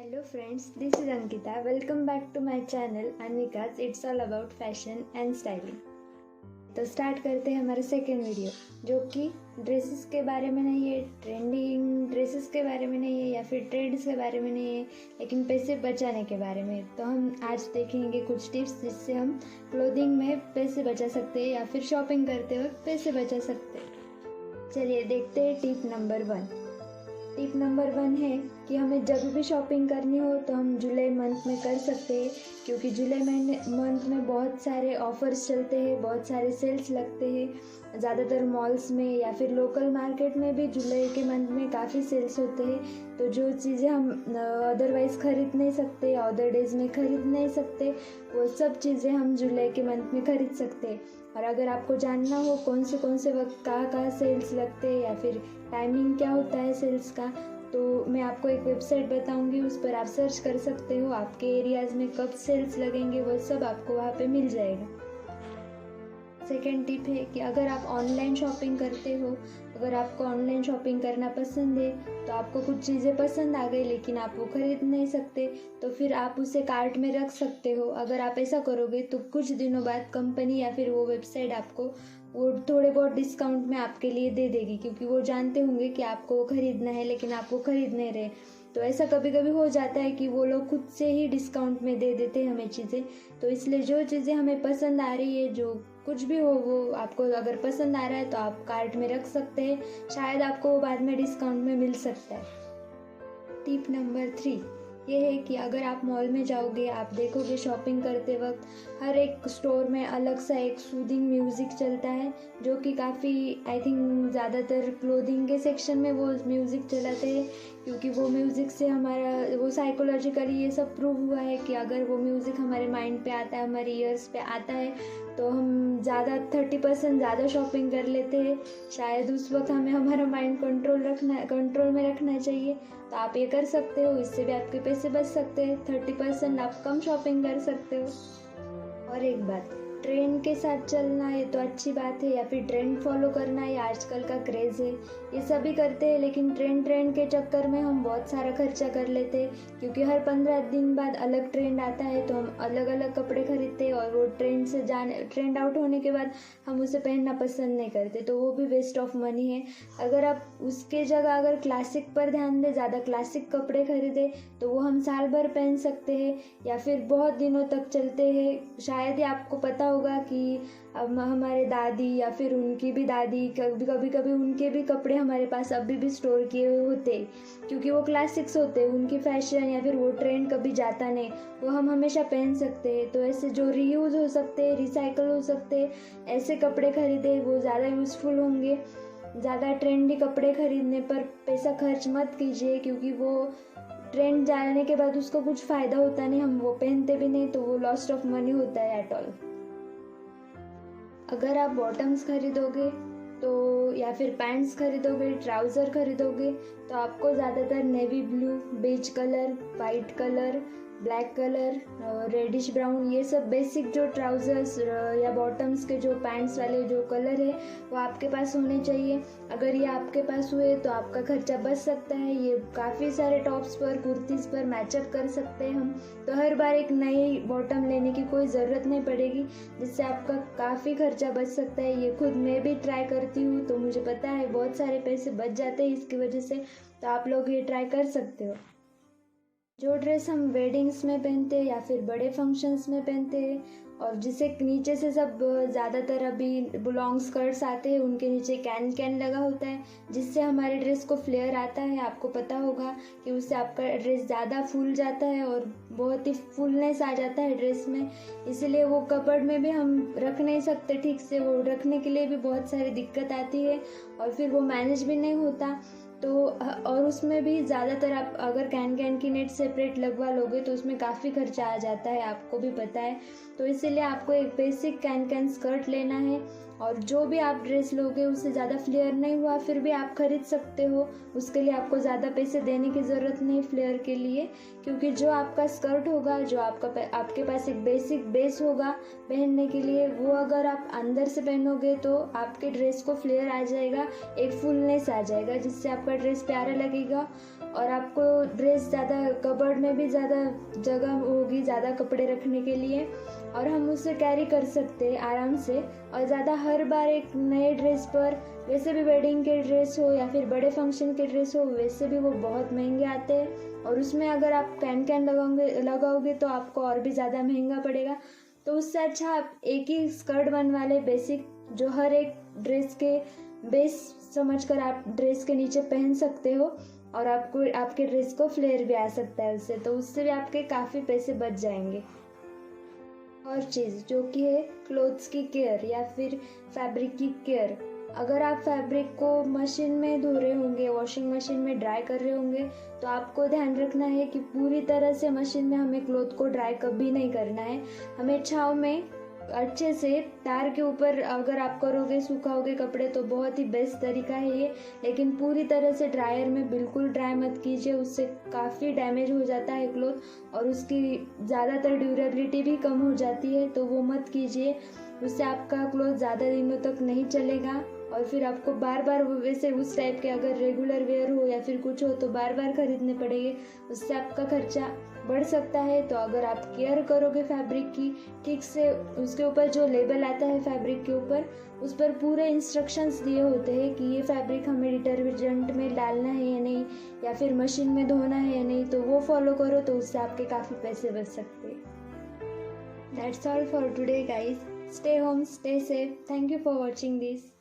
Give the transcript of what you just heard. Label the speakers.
Speaker 1: Hello friends, this is Ankita. Welcome back to my channel Anvika's It's All About Fashion and Styling. तो start करते हैं हमारा second video, जो कि dresses के बारे में नहीं है, ट्रेंडिंग ड्रेसेस के बारे में नहीं है या फिर ट्रेंड्स के बारे में नहीं है, लेकिन पैसे बचाने के बारे में। तो हम आज देखेंगे कुछ टिप्स जिससे हम क्लोथिंग में पैसे बचा सकते हैं या फिर शॉपिंग करते वक्त पैसे बचा सकते हैं। चलिए देखते हैं टिप नंबर 1। टिप नंबर 1 है कि हमें जब भी शॉपिंग करनी हो तो हम जुलाई मंथ में कर सकते हैं, क्योंकि जुलाई मंथ में बहुत सारे ऑफर्स चलते हैं, बहुत सारे सेल्स लगते हैं। ज़्यादातर मॉल्स में या फिर लोकल मार्केट में भी जुलाई के मंथ में काफ़ी सेल्स होते हैं। तो जो चीज़ें हम अदरवाइज़ ख़रीद नहीं सकते, अदर डेज़ में ख़रीद नहीं सकते, वो सब चीज़ें हम जुलाई के मंथ में ख़रीद सकते हैं। और अगर आपको जानना हो कौन से वक्त कहाँ सेल्स लगते हैं या फिर टाइमिंग क्या होता है सेल्स का, तो मैं आपको एक वेबसाइट बताऊंगी, उस पर आप सर्च कर सकते हो। आपके एरियाज़ में कब सेल्स लगेंगे वो सब आपको वहाँ पे मिल जाएगा। सेकेंड टिप है कि अगर आप ऑनलाइन शॉपिंग करते हो, अगर आपको ऑनलाइन शॉपिंग करना पसंद है, तो आपको कुछ चीज़ें पसंद आ गई लेकिन आप वो खरीद नहीं सकते, तो फिर आप उसे कार्ट में रख सकते हो। अगर आप ऐसा करोगे तो कुछ दिनों बाद कंपनी या फिर वो वेबसाइट आपको वो थोड़े बहुत डिस्काउंट में आपके लिए दे देगी, क्योंकि वो जानते होंगे कि आपको वो खरीदना है लेकिन आप वो खरीद नहीं रहे। तो ऐसा कभी कभी हो जाता है कि वो लोग खुद से ही डिस्काउंट में दे देते हैं हमें चीज़ें। तो इसलिए जो चीज़ें हमें पसंद आ रही है, जो कुछ भी हो वो आपको अगर पसंद आ रहा है तो आप कार्ट में रख सकते हैं, शायद आपको वो बाद में डिस्काउंट में मिल सकता है। टिप नंबर 3 ये है कि अगर आप मॉल में जाओगे, आप देखोगे शॉपिंग करते वक्त हर एक स्टोर में अलग सा एक सूदिंग म्यूज़िक चलता है, जो कि काफ़ी आई थिंक ज़्यादातर क्लोथिंग के सेक्शन में वो म्यूज़िक चलाते हैं, क्योंकि वो म्यूज़िक से हमारा वो साइकोलॉजिकली ये सब प्रूव हुआ है कि अगर वो म्यूज़िक हमारे माइंड पे आता है, हमारे ईयर्स पे आता है, तो हम ज़्यादा 30% ज़्यादा शॉपिंग कर लेते हैं। शायद उस वक्त हमें हमारा माइंड कंट्रोल में रखना चाहिए। तो आप ये कर सकते हो, इससे भी आपके पैसे बच सकते हैं। 30% आप कम शॉपिंग कर सकते हो। और एक बात, ट्रेंड के साथ चलना ये तो अच्छी बात है, या फिर ट्रेंड फॉलो करना ये आजकल का क्रेज़ है, ये सभी करते हैं, लेकिन ट्रेंड के चक्कर में हम बहुत सारा खर्चा कर लेते हैं, क्योंकि हर 15 दिन बाद अलग ट्रेंड आता है, तो हम अलग अलग कपड़े खरीदते हैं और वो ट्रेंड आउट होने के बाद हम उसे पहनना पसंद नहीं करते, तो वो भी वेस्ट ऑफ मनी है। अगर आप उसके जगह अगर क्लासिक पर ध्यान दें, ज़्यादा क्लासिक कपड़े खरीदें, तो वो हम साल भर पहन सकते हैं या फिर बहुत दिनों तक चलते हैं। शायद ही आपको पता होगा कि अब हमारे दादी या फिर उनकी भी दादी कभी उनके भी कपड़े हमारे पास अभी भी स्टोर किए हुए होते, क्योंकि वो क्लासिक्स होते, उनकी फैशन या फिर वो ट्रेंड कभी जाता नहीं, वो हम हमेशा पहन सकते हैं। तो ऐसे जो रीयूज़ हो सकते हैं, रिसाइकल हो सकते हैं, ऐसे कपड़े खरीदे, वो ज़्यादा यूज़फुल होंगे। ज़्यादा ट्रेंडी कपड़े खरीदने पर पैसा खर्च मत कीजिए, क्योंकि वो ट्रेंड जाने के बाद उसको कुछ फ़ायदा होता नहीं, हम वो पहनते भी नहीं, तो वो लॉस्ट ऑफ मनी होता है एट ऑल। अगर आप बॉटम्स खरीदोगे तो या फिर पैंट्स खरीदोगे, ट्राउज़र खरीदोगे, तो आपको ज़्यादातर navy blue, beige colour, white colour, black colour, reddish brown, ये सब बेसिक जो ट्राउज़र्स या बॉटम्स के जो पैंट्स वाले जो कलर है वो आपके पास होने चाहिए। अगर ये आपके पास हुए तो आपका खर्चा बच सकता है। ये काफ़ी सारे टॉप्स पर, कुर्तीज़ पर मैचअप कर सकते हैं हम, तो हर बार एक नई बॉटम लेने की कोई ज़रूरत नहीं पड़ेगी, जिससे आपका काफ़ी खर्चा बच सकता है। ये खुद मैं भी ट्राई करती हूँ, तो मुझे पता है बहुत सारे पैसे बच जाते हैं इसकी वजह से, तो आप लोग ये ट्राई कर सकते हो। जो ड्रेस हम वेडिंग्स में पहनते हैं या फिर बड़े फंक्शंस में पहनते हैं, और जिसे नीचे से सब ज़्यादातर अभी लॉन्ग स्कर्ट्स आते हैं, उनके नीचे कैन लगा होता है, जिससे हमारे ड्रेस को फ्लेयर आता है। आपको पता होगा कि उससे आपका ड्रेस ज़्यादा फूल जाता है और बहुत ही फुलनेस आ जाता है ड्रेस में, इसलिए वो कपड़ में भी हम रख नहीं सकते ठीक से, वो रखने के लिए भी बहुत सारी दिक्कत आती है और फिर वो मैनेज भी नहीं होता। तो और उसमें भी ज़्यादातर आप अगर कैन की नेट सेपरेट लगवा लोगे तो उसमें काफ़ी खर्चा आ जाता है, आपको भी पता है। तो इसीलिए आपको एक बेसिक कैन स्कर्ट लेना है, और जो भी आप ड्रेस लोगे उससे ज़्यादा फ्लेयर नहीं हुआ फिर भी आप खरीद सकते हो। उसके लिए आपको ज़्यादा पैसे देने की ज़रूरत नहीं फ्लेयर के लिए, क्योंकि जो आपका स्कर्ट होगा, जो आपके पास एक बेसिक बेस होगा पहनने के लिए, वो अगर आप अंदर से पहनोगे तो आपके ड्रेस को फ्लेयर आ जाएगा, एक फुलनेस आ जाएगा, जिससे आपका ड्रेस प्यारा लगेगा और आपको ड्रेस ज़्यादा कबर्ड में भी ज़्यादा जगह होगी ज़्यादा कपड़े रखने के लिए, और हम उसे कैरी कर सकते हैं आराम से। और ज़्यादा हर बार एक नए ड्रेस पर, वैसे भी वेडिंग के ड्रेस हो या फिर बड़े फंक्शन के ड्रेस हो, वैसे भी वो बहुत महंगे आते हैं, और उसमें अगर आप कैन लगाओगे तो आपको और भी ज़्यादा महंगा पड़ेगा। तो उससे अच्छा आप एक ही स्कर्ट बनवा ले बेसिक, जो हर एक ड्रेस के बेस समझकर आप ड्रेस के नीचे पहन सकते हो, और आपको आपके ड्रेस को फ्लेयर भी आ सकता है उससे, तो उससे भी आपके काफ़ी पैसे बच जाएंगे। और चीज़ जो कि है क्लोथ्स की केयर या फिर फैब्रिक की केयर। अगर आप फैब्रिक को मशीन में धो रहे होंगे, वॉशिंग मशीन में ड्राई कर रहे होंगे, तो आपको ध्यान रखना है कि पूरी तरह से मशीन में हमें क्लोथ को ड्राई कभी नहीं करना है। हमें छांव में अच्छे से तार के ऊपर अगर आप करोगे, सुखाओगे कपड़े, तो बहुत ही बेस्ट तरीका है ये। लेकिन पूरी तरह से ड्रायर में बिल्कुल ड्राई मत कीजिए, उससे काफ़ी डैमेज हो जाता है क्लॉथ और उसकी ज़्यादातर ड्यूरेबिलिटी भी कम हो जाती है, तो वो मत कीजिए। उससे आपका क्लॉथ ज़्यादा दिनों तक नहीं चलेगा, और फिर आपको बार बार वैसे उस टाइप के अगर रेगुलर वेयर हो या फिर कुछ हो तो बार बार खरीदने पड़ेंगे, उससे आपका खर्चा बढ़ सकता है। तो अगर आप केयर करोगे फैब्रिक की ठीक से, उसके ऊपर जो लेबल आता है फैब्रिक के ऊपर, उस पर पूरे इंस्ट्रक्शंस दिए होते हैं कि ये फैब्रिक हमें डिटर्जेंट में डालना है या नहीं, या फिर मशीन में धोना है या नहीं, तो वो फॉलो करो, तो उससे आपके काफ़ी पैसे बच सकते हैं। That's all for today guys. Stay home, stay safe. Thank you for watching this.